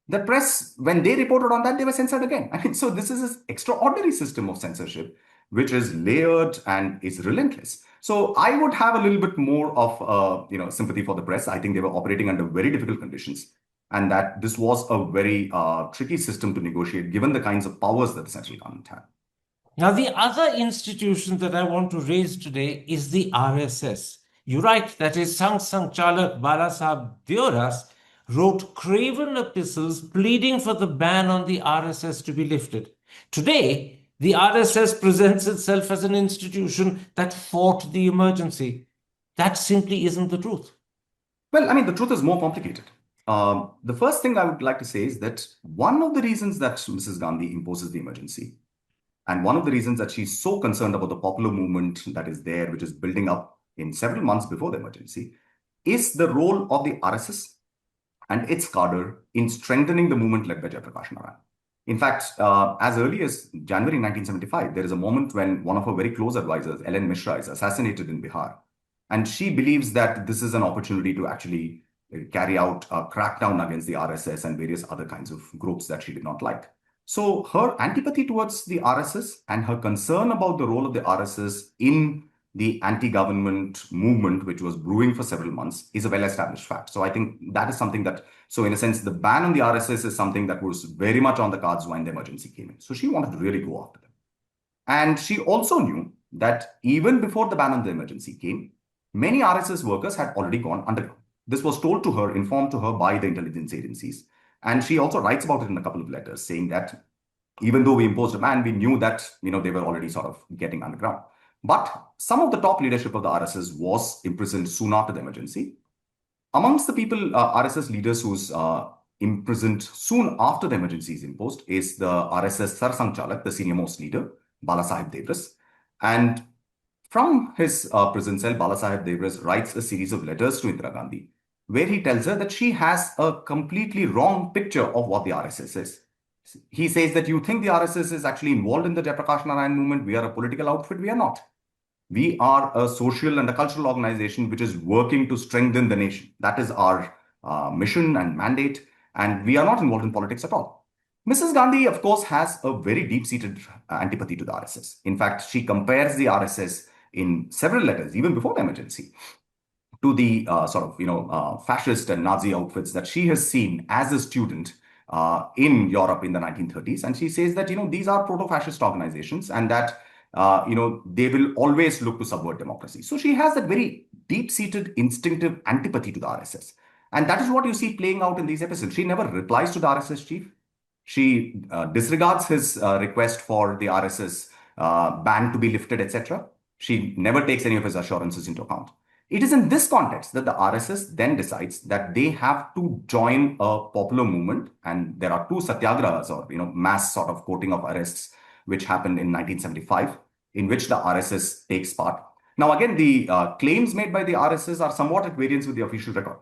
the press, when they reported on that, they were censored again. I mean, so this is an extraordinary system of censorship, which is layered and is relentless. So I would have a little bit more of sympathy for the press. I think they were operating under very difficult conditions, and that this was a very tricky system to negotiate, given the kinds of powers that the central government had. Now, the other institution that I want to raise today is the RSS. You write, that is Sang Chalak Balasaheb Deoras, wrote craven epistles pleading for the ban on the RSS to be lifted. Today, the RSS presents itself as an institution that fought the emergency. That simply isn't the truth. Well, I mean, the truth is more complicated. The first thing I would like to say is that one of the reasons that Mrs. Gandhi imposes the emergency, and one of the reasons that she's so concerned about the popular movement that is there, which is building up in several months before the emergency, is the role of the RSS and its cadre in strengthening the movement led by Jayaprakash Narayan. In fact, as early as January 1975, there is a moment when one of her very close advisors, Ellen Mishra, is assassinated in Bihar. And she believes that this is an opportunity to actually carry out a crackdown against the RSS and various other kinds of groups that she did not like. So her antipathy towards the RSS and her concern about the role of the RSS in the anti-government movement, which was brewing for several months, is a well-established fact. So I think that is something that, so in a sense, the ban on the RSS is something that was very much on the cards when the emergency came in. So she wanted to really go after them. And she also knew that even before the ban on the emergency came, many RSS workers had already gone underground. This was told to her, informed to her by the intelligence agencies. And she also writes about it in a couple of letters, saying that even though we imposed a ban, we knew that they were already sort of getting underground. But some of the top leadership of the RSS was imprisoned soon after the emergency. Amongst the people, RSS leaders who's imprisoned soon after the emergency is imposed is the RSS Sarsanchalak, the senior most leader, Balasaheb Devras. And from his prison cell, Balasaheb Devras writes a series of letters to Indira Gandhi, where he tells her that she has a completely wrong picture of what the RSS is. He says that you think the RSS is actually involved in the Jayaprakash Narayan movement. We are a political outfit. We are not. We are a social and a cultural organization which is working to strengthen the nation. That is our mission and mandate. And we are not involved in politics at all. Mrs. Gandhi, of course, has a very deep-seated antipathy to the RSS. In fact, she compares the RSS in several letters, even before the emergency, to the fascist and Nazi outfits that she has seen as a student in Europe in the 1930s. And she says that, these are proto-fascist organizations and that, they will always look to subvert democracy. So she has that very deep-seated instinctive antipathy to the RSS. And that is what you see playing out in these episodes. She never replies to the RSS chief. She disregards his request for the RSS ban to be lifted, etc. She never takes any of his assurances into account. It is in this context that the RSS then decides that they have to join a popular movement, and there are two satyagrahas or mass sort of quoting of arrests which happened in 1975, in which the RSS takes part. Now again, the claims made by the RSS are somewhat at variance with the official record,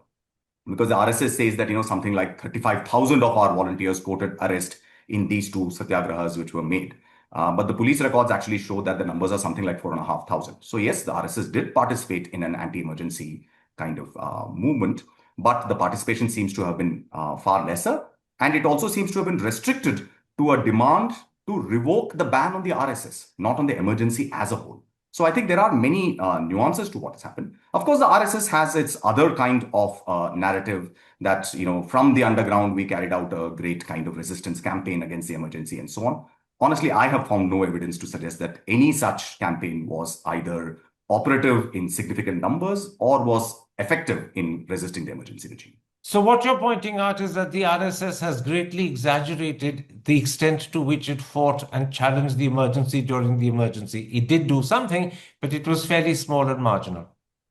because the RSS says that something like 35,000 of our volunteers quoted arrest in these two satyagrahas which were made. But the police records actually show that the numbers are something like 4,500. So yes, the RSS did participate in an anti-emergency kind of movement, but the participation seems to have been far lesser. And it also seems to have been restricted to a demand to revoke the ban on the RSS, not on the emergency as a whole. So I think there are many nuances to what has happened. Of course, the RSS has its other kind of narrative that, from the underground, we carried out a great kind of resistance campaign against the emergency and so on. Honestly, I have found no evidence to suggest that any such campaign was either operative in significant numbers or was effective in resisting the emergency regime. So what you're pointing out is that the RSS has greatly exaggerated the extent to which it fought and challenged the emergency during the emergency. It did do something, but it was fairly small and marginal.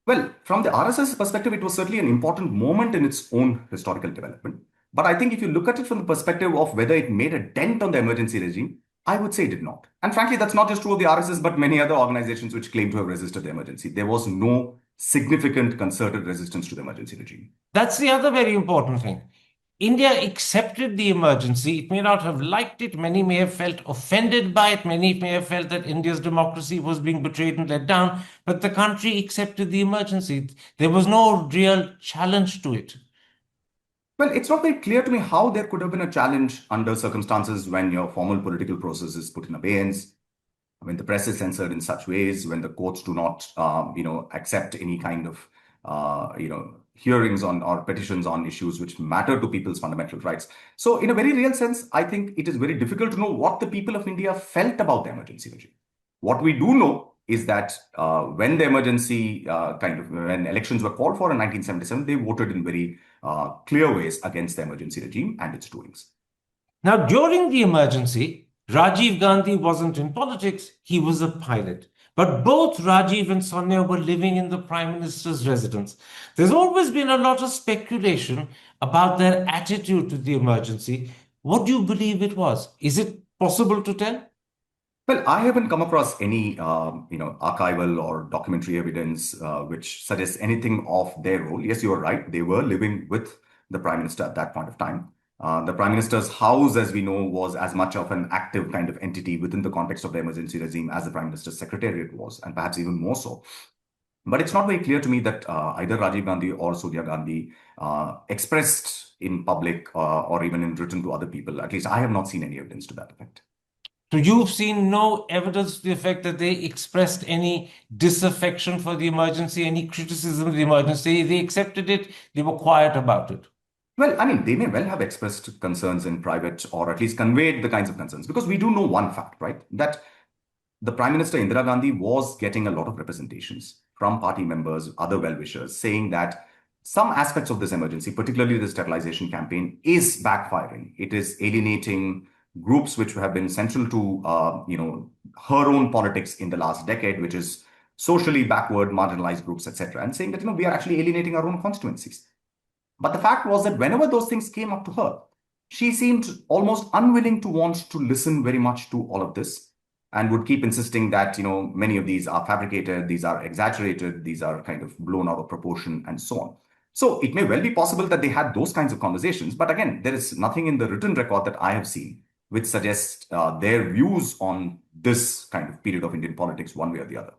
Well, from the RSS perspective, it was certainly an important moment in its own historical development. But I think if you look at it from the perspective of whether it made a dent on the emergency regime, I would say it did not. And frankly, that's not just true of the RSS, but many other organizations which claim to have resisted the emergency. There was no significant concerted resistance to the emergency regime. That's the other very important thing. India accepted the emergency. It may not have liked it. Many may have felt offended by it. Many may have felt that India's democracy was being betrayed and let down. But the country accepted the emergency. There was no real challenge to it. Well, it's not very clear to me how there could have been a challenge under circumstances when your formal political process is put in abeyance, when the press is censored in such ways, when the courts do not, accept any kind of, hearings on or petitions on issues which matter to people's fundamental rights. So in a very real sense, I think it is very difficult to know what the people of India felt about the emergency regime. What we do know is that when the emergency when elections were called for in 1977, they voted in very clear ways against the emergency regime and its doings. Now, during the emergency, Rajiv Gandhi wasn't in politics, he was a pilot. But both Rajiv and Sonia were living in the Prime Minister's residence. There's always been a lot of speculation about their attitude to the emergency. What do you believe it was? Is it possible to tell? Well, I haven't come across any, archival or documentary evidence which suggests anything of their role. Yes, you are right. They were living with the Prime Minister at that point of time. The Prime Minister's house, as we know, was as much of an active kind of entity within the context of the emergency regime as the Prime Minister's secretariat was, and perhaps even more so. But it's not very clear to me that either Rajiv Gandhi or Sonia Gandhi expressed in public or even in written to other people. At least I have not seen any evidence to that effect. So you've seen no evidence to the effect that they expressed any disaffection for the emergency, any criticism of the emergency. They accepted it, they were quiet about it. Well, I mean, they may well have expressed concerns in private or at least conveyed the kinds of concerns because we do know one fact, right? That the Prime Minister Indira Gandhi was getting a lot of representations from party members, other well-wishers, saying that some aspects of this emergency, particularly the sterilization campaign, is backfiring. It is alienating groups which have been central to, her own politics in the last decade, which is socially backward, marginalized groups, etc., and saying that, we are actually alienating our own constituencies. But the fact was that whenever those things came up to her, she seemed almost unwilling to want to listen very much to all of this and would keep insisting that, many of these are fabricated, these are exaggerated, these are kind of blown out of proportion and so on. So it may well be possible that they had those kinds of conversations. But again, there is nothing in the written record that I have seen which suggests their views on this kind of period of Indian politics one way or the other.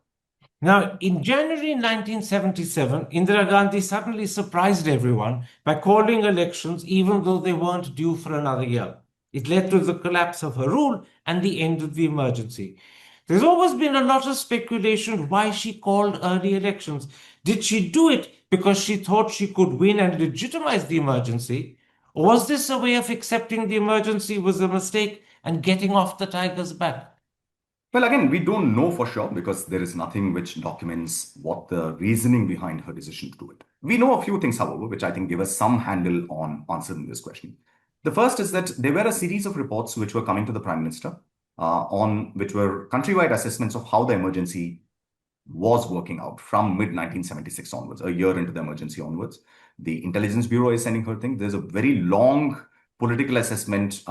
Now, in January 1977, Indira Gandhi suddenly surprised everyone by calling elections even though they weren't due for another year. It led to the collapse of her rule and the end of the emergency. There's always been a lot of speculation why she called early elections. Did she do it because she thought she could win and legitimize the emergency? Or was this a way of accepting the emergency was a mistake and getting off the tiger's back? Well, again, we don't know for sure because there is nothing which documents what the reasoning behind her decision to do it. We know a few things, however, which I think give us some handle on answering this question. The first is that there were a series of reports which were coming to the Prime Minister on which were countrywide assessments of how the emergency was working out from mid-1976 onwards, a year into the emergency onwards. The Intelligence Bureau is sending her thing. There's a very long political assessment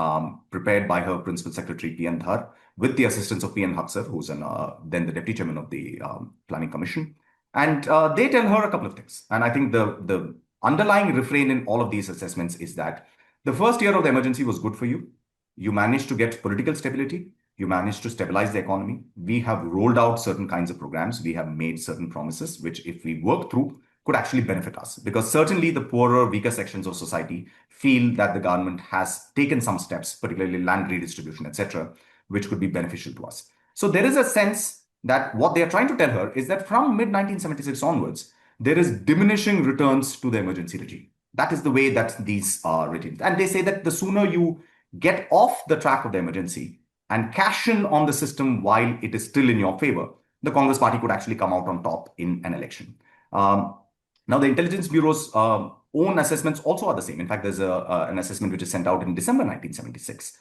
prepared by her Principal Secretary, P.N. Dhar, with the assistance of P.N. Haksar, who's then the Deputy Chairman of the Planning Commission. And they tell her a couple of things. And I think the underlying refrain in all of these assessments is that the first year of the emergency was good for you. You managed to get political stability. You managed to stabilize the economy. We have rolled out certain kinds of programs. We have made certain promises, which if we work through, could actually benefit us. Because certainly the poorer, weaker sections of society feel that the government has taken some steps, particularly land redistribution, etc., which could be beneficial to us. So there is a sense that what they are trying to tell her is that from mid-1976 onwards, there is diminishing returns to the emergency regime. That is the way that these are written. And they say that the sooner you get off the track of the emergency and cash in on the system while it is still in your favor, the Congress party could actually come out on top in an election. Now, the Intelligence Bureau's own assessments also are the same. In fact, there's an assessment which is sent out in December 1976,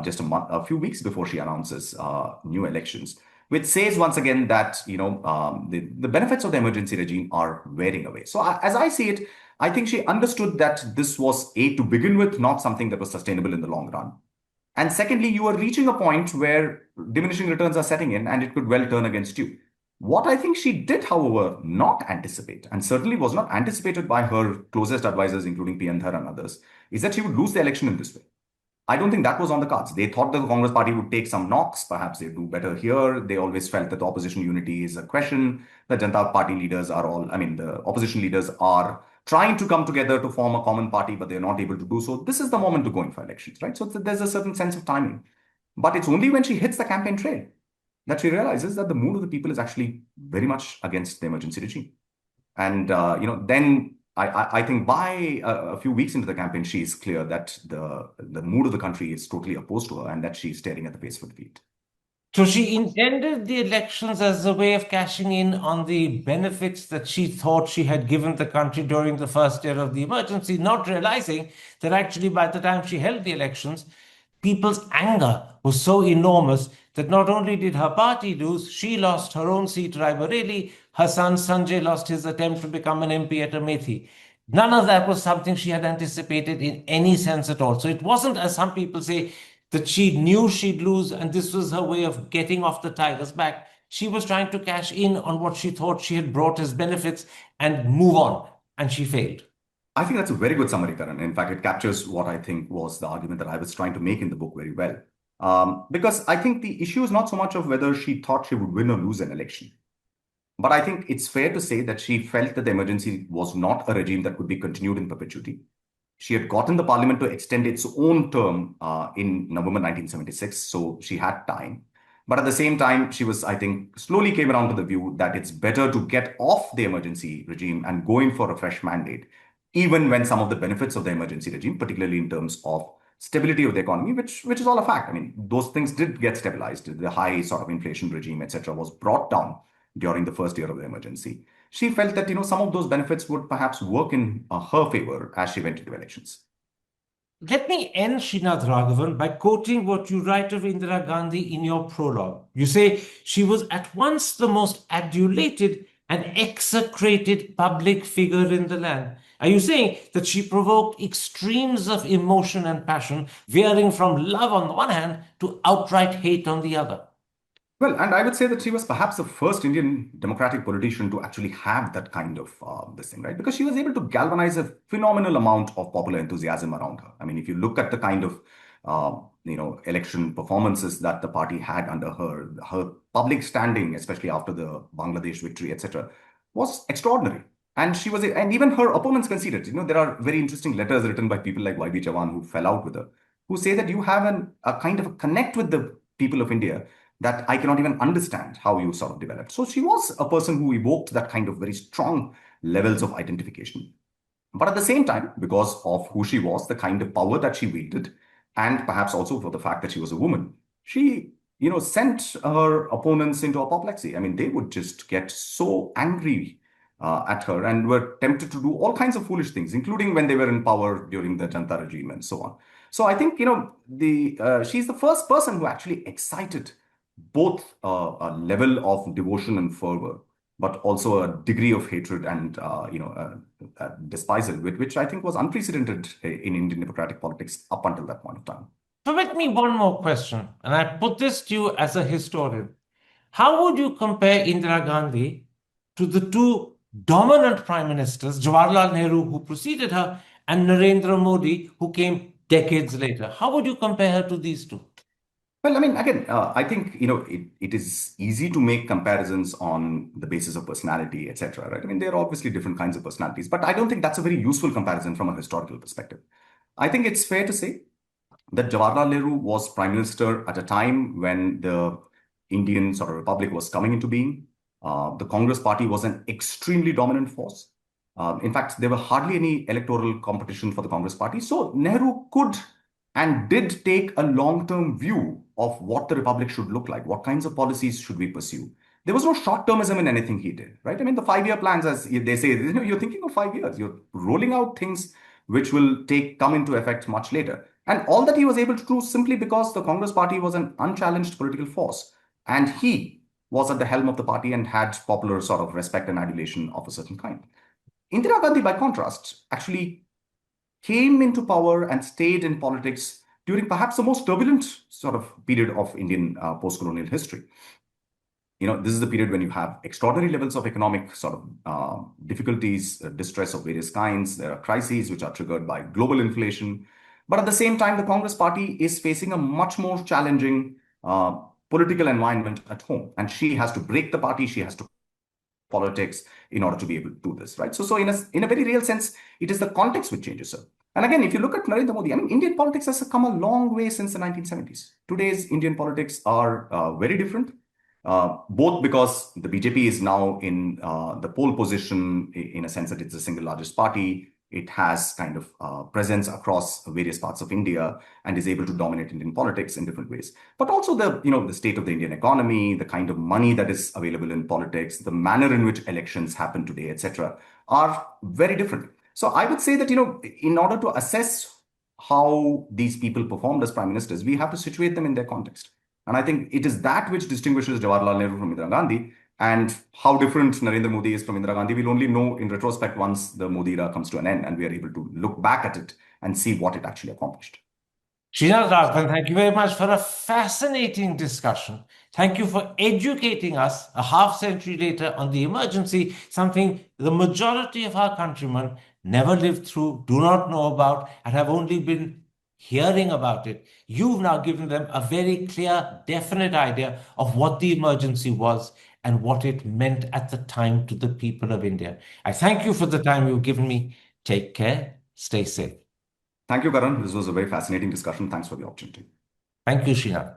just a few weeks before she announces new elections, which says once again that the benefits of the emergency regime are wearing away. So as I see it, I think she understood that this was to begin with, not something that was sustainable in the long run. And secondly, you are reaching a point where diminishing returns are setting in and it could well turn against you. What I think she did, however, not anticipate, and certainly was not anticipated by her closest advisors, including P.N. Dhar and others, is that she would lose the election in this way. I don't think that was on the cards. They thought that the Congress party would take some knocks. Perhaps they do better here. They always felt that the opposition unity is a question. The Janata Party leaders the opposition leaders are trying to come together to form a common party, but they're not able to do so. This is the moment to go in for elections, right? So there's a certain sense of timing. But it's only when she hits the campaign trail that she realizes that the mood of the people is actually very much against the emergency regime. And, then I think by a few weeks into the campaign, she is clear that the mood of the country is totally opposed to her and that she's staring at the base of the defeat. So she intended the elections as a way of cashing in on the benefits that she thought she had given the country during the first year of the emergency, not realizing that actually by the time she held the elections, people's anger was so enormous that not only did her party lose, she lost her own seat, Raebareli. Her son Sanjay lost his attempt to become an MP at Amethi. None of that was something she had anticipated in any sense at all. So it wasn't, as some people say, that she knew she'd lose and this was her way of getting off the tiger's back. She was trying to cash in on what she thought she had brought as benefits and move on, and she failed. I think that's a very good summary, Karan. In fact, it captures what I think was the argument that I was trying to make in the book very well. Because I think the issue is not so much of whether she thought she would win or lose an election. But I think it's fair to say that she felt that the emergency was not a regime that could be continued in perpetuity. She had gotten the parliament to extend its own term in November 1976, so she had time. But at the same time, she was, I think, slowly came around to the view that it's better to get off the emergency regime and go in for a fresh mandate, even when some of the benefits of the emergency regime, particularly in terms of stability of the economy, which is all a fact. I mean, those things did get stabilized. The high sort of inflation regime, etc., was brought down during the first year of the emergency. She felt that some of those benefits would perhaps work in her favor as she went into elections. Let me end, Srinath Raghavan, by quoting what you write of Indira Gandhi in your prologue. You say she was at once the most adulated and execrated public figure in the land. Are you saying that she provoked extremes of emotion and passion, veering from love on the one hand to outright hate on the other? Well, and I would say that she was perhaps the first Indian democratic politician to actually have that kind of this thing, right? Because she was able to galvanize a phenomenal amount of popular enthusiasm around her. I mean, if you look at the kind of election performances that the party had under her, her public standing, especially after the Bangladesh victory, etc., was extraordinary. And she was, and even her opponents conceded. There are very interesting letters written by people like Y.B. Chavan who fell out with her, who say that you have a kind of a connect with the people of India that I cannot even understand how you sort of developed. So she was a person who evoked that kind of very strong levels of identification. But at the same time, because of who she was, the kind of power that she wielded, and perhaps also for the fact that she was a woman, she, sent her opponents into apoplexy. I mean, they would just get so angry at her and were tempted to do all kinds of foolish things, including when they were in power during the Janta regime and so on. So I think, she's the first person who actually excited both a level of devotion and fervor, but also a degree of hatred and despisal, which I think was unprecedented in Indian democratic politics up until that point of time. Permit me one more question, and I put this to you as a historian. How would you compare Indira Gandhi to the two dominant prime ministers, Jawaharlal Nehru, who preceded her, and Narendra Modi, who came decades later? How would you compare her to these two? Well, I mean, again, I think it is easy to make comparisons on the basis of personality, etc. Right? I mean, there are obviously different kinds of personalities, but I don't think that's a very useful comparison from a historical perspective. I think it's fair to say that Jawaharlal Nehru was prime minister at a time when the Indian sort of republic was coming into being. The Congress party was an extremely dominant force. In fact, there were hardly any electoral competition for the Congress party. So Nehru could and did take a long-term view of what the republic should look like, what kinds of policies should we pursue. There was no short-termism in anything he did, right? I mean, the 5-year plans, as they say, you're thinking of 5 years. You're rolling out things which will come into effect much later. And all that he was able to do simply because the Congress party was an unchallenged political force. And he was at the helm of the party and had popular sort of respect and adulation of a certain kind. Indira Gandhi, by contrast, actually came into power and stayed in politics during perhaps the most turbulent sort of period of Indian post-colonial history. This is the period when you have extraordinary levels of economic sort of difficulties, distress of various kinds. There are crises which are triggered by global inflation. But at the same time, the Congress party is facing a much more challenging political environment at home. And she has to break the party. She has to politics in order to be able to do this, right? So in a very real sense, it is the context which changes her. And again, if you look at Narendra Modi, I mean, Indian politics has come a long way since the 1970s. Today's Indian politics are very different, both because the BJP is now in the pole position in a sense that it's the single largest party. It has kind of presence across various parts of India and is able to dominate Indian politics in different ways. But also the state of the Indian economy, the kind of money that is available in politics, the manner in which elections happen today, etc., are very different. So I would say that, in order to assess how these people performed as prime ministers, we have to situate them in their context. And I think it is that which distinguishes Jawaharlal Nehru from Indira Gandhi. And how different Narendra Modi is from Indira Gandhi, we'll only know in retrospect once the Modi era comes to an end and we are able to look back at it and see what it actually accomplished. Srinath Raghavan, thank you very much for a fascinating discussion. Thank you for educating us a half century later on the emergency, something the majority of our countrymen never lived through, do not know about, and have only been hearing about it. You've now given them a very clear, definite idea of what the emergency was and what it meant at the time to the people of India. I thank you for the time you've given me. Take care. Stay safe. Thank you, Karan. This was a very fascinating discussion. Thanks for the opportunity. Thank you, Srinath.